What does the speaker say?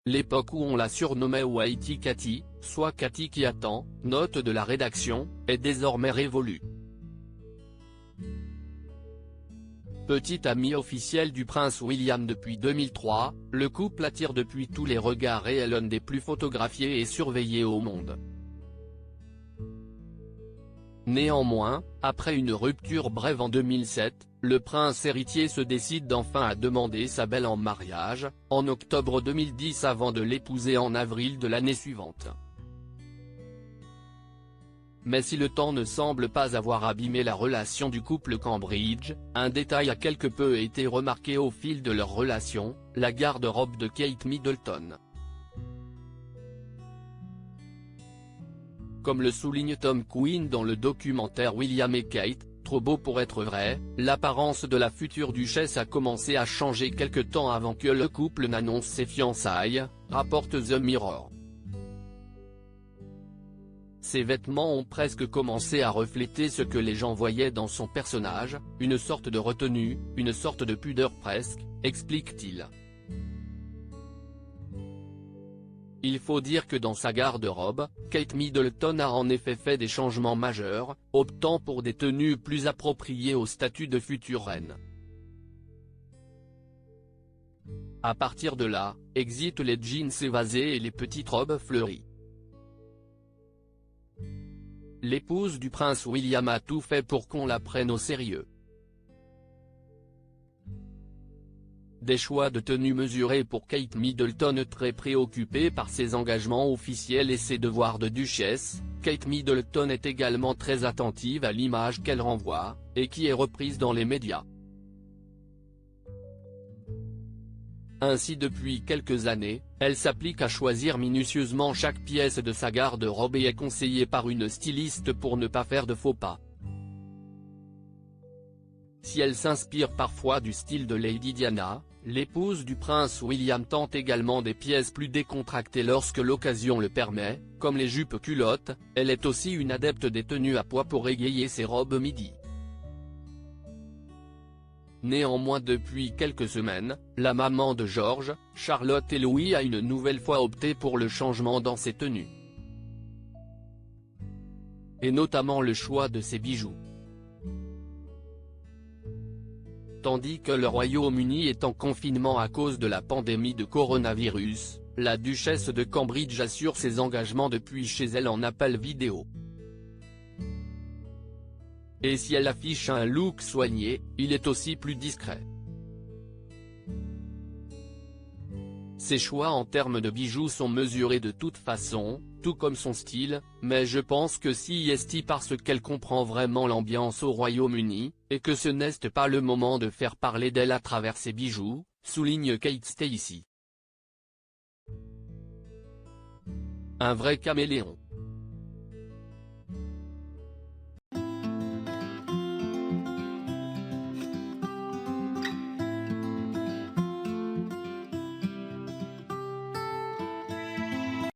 L'époque où on la surnommait Whitey Katy, soit Katy qui attend, note de la rédaction, est désormais révolue. Petite amie officielle du prince William depuis 2003, le couple attire depuis tous les regards et est l'un des plus photographiés et surveillés au monde. Néanmoins, après une rupture brève en 2007, le prince héritier se décide enfin à demander sa belle en mariage, en octobre 2010 avant de l'épouser en avril de l'année suivante. Mais si le temps ne semble pas avoir abîmé la relation du couple Cambridge, un détail a quelque peu été remarqué au fil de leur relation, la garde-robe de Kate Middleton. Comme le souligne Tom Quinn dans le documentaire William et Kate, trop beau pour être vrai, l'apparence de la future duchesse a commencé à changer quelque temps avant que le couple n'annonce ses fiançailles, rapporte The Mirror. Ses vêtements ont presque commencé à refléter ce que les gens voyaient dans son personnage, une sorte de retenue, une sorte de pudeur presque, explique-t-il. Il faut dire que dans sa garde-robe, Kate Middleton a en effet fait des changements majeurs, optant pour des tenues plus appropriées au statut de future reine. À partir de là, exit les jeans évasés et les petites robes fleuries. L'épouse du prince William a tout fait pour qu'on la prenne au sérieux. Des choix de tenue mesurés pour Kate Middleton. Très préoccupée par ses engagements officiels et ses devoirs de duchesse, Kate Middleton est également très attentive à l'image qu'elle renvoie, et qui est reprise dans les médias. Ainsi depuis quelques années, elle s'applique à choisir minutieusement chaque pièce de sa garde-robe et est conseillée par une styliste pour ne pas faire de faux pas. Si elle s'inspire parfois du style de Lady Diana, l'épouse du prince William tente également des pièces plus décontractées lorsque l'occasion le permet, comme les jupes culottes. Elle est aussi une adepte des tenues à pois pour égayer ses robes midi. Néanmoins depuis quelques semaines, la maman de George, Charlotte et Louis a une nouvelle fois opté pour le changement dans ses tenues. Et notamment le choix de ses bijoux. Tandis que le Royaume-Uni est en confinement à cause de la pandémie de coronavirus, la duchesse de Cambridge assure ses engagements depuis chez elle en appel vidéo. Et si elle affiche un look soigné, il est aussi plus discret. Ses choix en termes de bijoux sont mesurés de toute façon, tout comme son style, mais je pense que si est parce qu'elle comprend vraiment l'ambiance au Royaume-Uni, et que ce n'est pas le moment de faire parler d'elle à travers ses bijoux, souligne Kate Stacey. Un vrai caméléon.